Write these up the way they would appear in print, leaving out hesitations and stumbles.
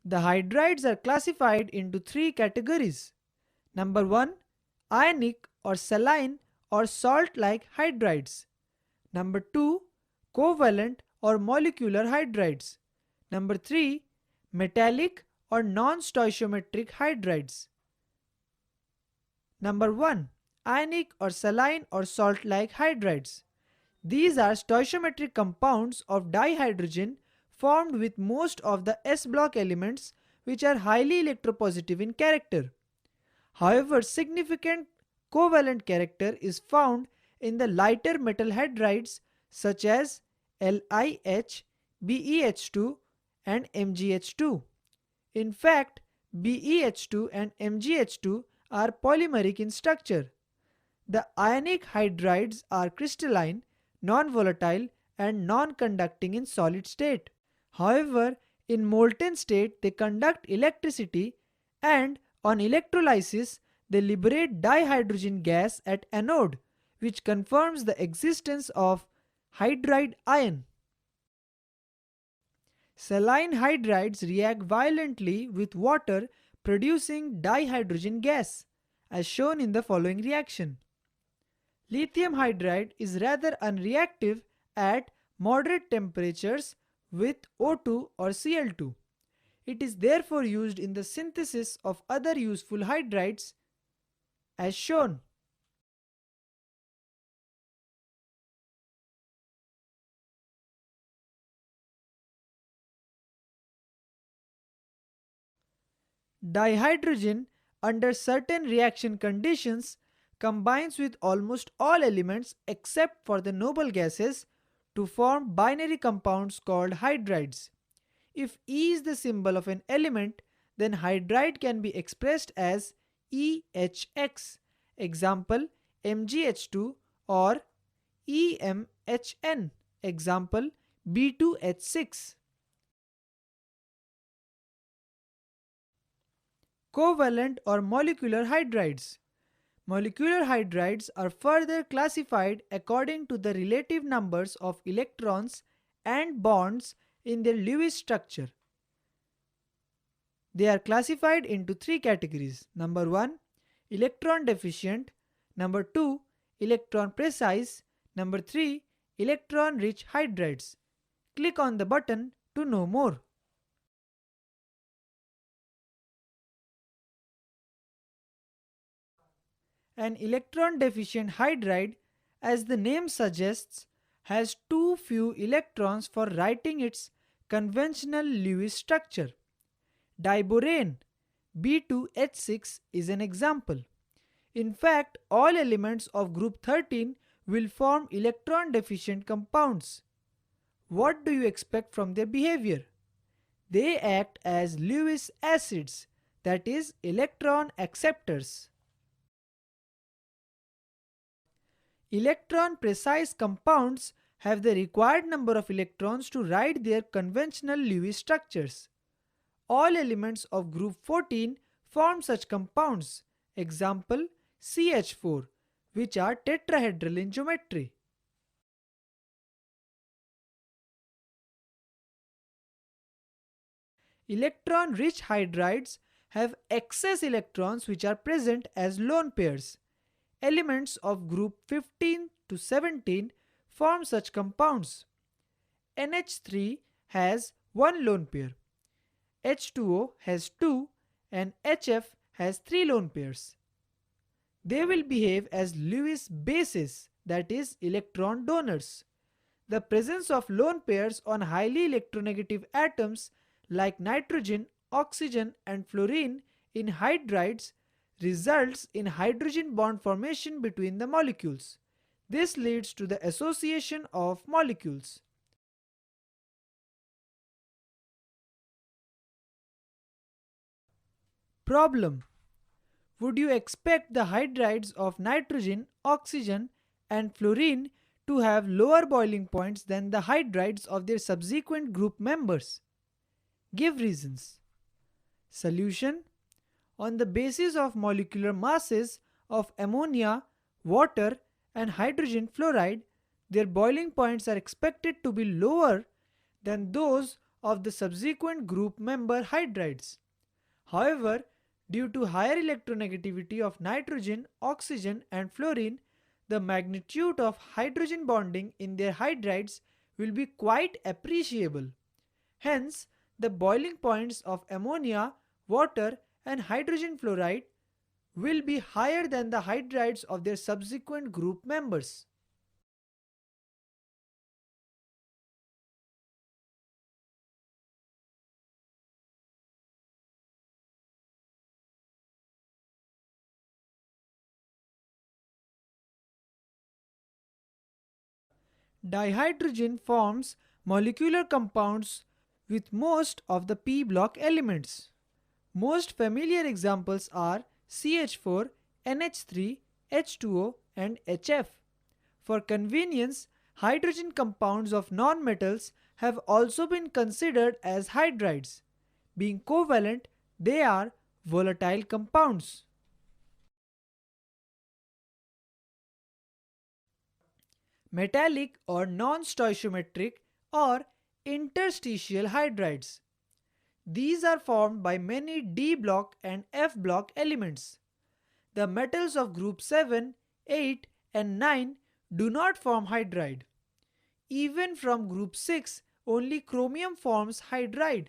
The hydrides are classified into three categories. Number 1, ionic or saline or salt-like hydrides. Number 2, covalent or molecular hydrides. Number 3, metallic or non-stoichiometric hydrides. Number 1, ionic or saline or salt-like hydrides. These are stoichiometric compounds of dihydrogen formed with most of the S block elements, which are highly electropositive in character. However, significant covalent character is found in the lighter metal hydrides such as LiH, BeH2 and MgH2. In fact, BeH2 and MgH2 are polymeric in structure. The ionic hydrides are crystalline, non-volatile and non-conducting in solid state. However, in molten state they conduct electricity, and on electrolysis they liberate dihydrogen gas at anode, which confirms the existence of hydride ion. Saline hydrides react violently with water, producing dihydrogen gas, as shown in the following reaction. Lithium hydride is rather unreactive at moderate temperatures with O2 or Cl2. It is therefore used in the synthesis of other useful hydrides as shown. Dihydrogen, under certain reaction conditions, combines with almost all elements except for the noble gases to form binary compounds called hydrides. If E is the symbol of an element, then hydride can be expressed as EHX, example MgH2, or EMHN, example B2H6. Covalent or molecular hydrides. Molecular hydrides are further classified according to the relative numbers of electrons and bonds in their Lewis structure. They are classified into three categories. Number 1, electron deficient. Number 2, electron precise. Number 3, electron rich hydrides. Click on the button to know more. An electron deficient hydride, as the name suggests, has too few electrons for writing its conventional Lewis structure. Diborane B2H6 is an example. In fact, all elements of group 13 will form electron deficient compounds. What do you expect from their behavior? They act as Lewis acids, that is, electron acceptors. Electron precise compounds have the required number of electrons to write their conventional Lewis structures. All elements of group 14 form such compounds, example CH4, which are tetrahedral in geometry. Electron-rich hydrides have excess electrons which are present as lone pairs. Elements of group 15 to 17 form such compounds. NH3 has one lone pair, H2O has two, and HF has three lone pairs. They will behave as Lewis bases, that is, electron donors. The presence of lone pairs on highly electronegative atoms like nitrogen, oxygen, and fluorine in hydrides results in hydrogen bond formation between the molecules. This leads to the association of molecules. Problem: would you expect the hydrides of nitrogen, oxygen, and fluorine to have lower boiling points than the hydrides of their subsequent group members? Give reasons. Solution: on the basis of molecular masses of ammonia, water, and hydrogen fluoride, their boiling points are expected to be lower than those of the subsequent group member hydrides. However, due to higher electronegativity of nitrogen, oxygen, and fluorine, the magnitude of hydrogen bonding in their hydrides will be quite appreciable. Hence, the boiling points of ammonia, water, and hydrogen fluoride will be higher than the hydrides of their subsequent group members. Dihydrogen forms molecular compounds with most of the p block elements. Most familiar examples are CH4, NH3, H2O, and HF. For convenience, hydrogen compounds of nonmetals have also been considered as hydrides. Being covalent, they are volatile compounds. Metallic or non-stoichiometric or interstitial hydrides. These are formed by many D block and F block elements. The metals of group 7, 8 and 9 do not form hydride. Even from group 6, only chromium forms hydride.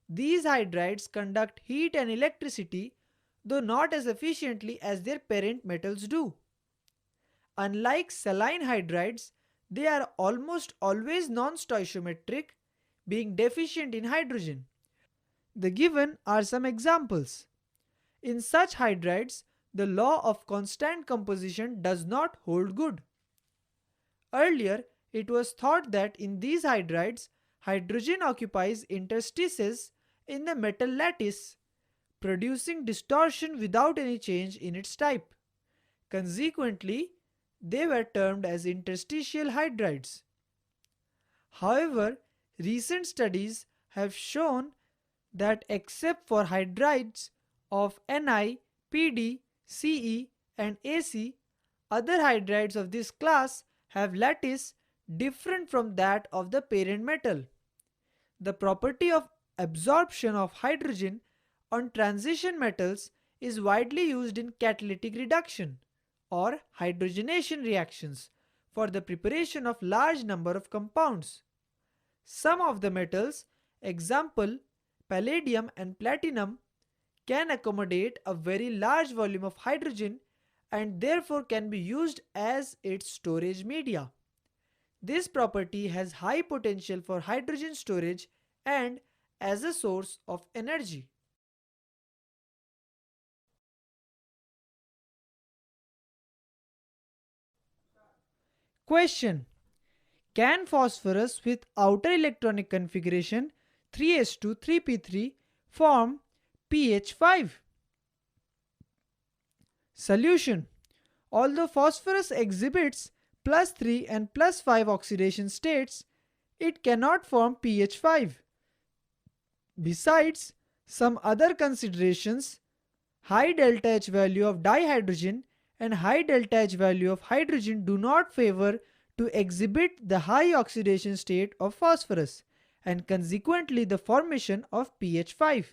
These hydrides conduct heat and electricity, though not as efficiently as their parent metals do. Unlike saline hydrides, they are almost always non-stoichiometric, being deficient in hydrogen. The given are some examples. In such hydrides, the law of constant composition does not hold good. Earlier, it was thought that in these hydrides, hydrogen occupies interstices in the metal lattice, producing distortion without any change in its type. Consequently, they were termed as interstitial hydrides. However, recent studies have shown that except for hydrides of Ni, Pd, Ce, and Ac, other hydrides of this class have lattice different from that of the parent metal. The property of absorption of hydrogen on transition metals is widely used in catalytic reduction or hydrogenation reactions for the preparation of large number of compounds. Some of the metals, example palladium and platinum, can accommodate a very large volume of hydrogen and therefore can be used as its storage media. This property has high potential for hydrogen storage and as a source of energy. Question: can phosphorus with outer electronic configuration 3s2 3p3 form pH5? Solution: although phosphorus exhibits +3 and +5 oxidation states, it cannot form pH5. Besides, some other considerations, high delta H value of dihydrogen and high delta H value of hydrogen do not favor to exhibit the high oxidation state of phosphorus and consequently the formation of pH5.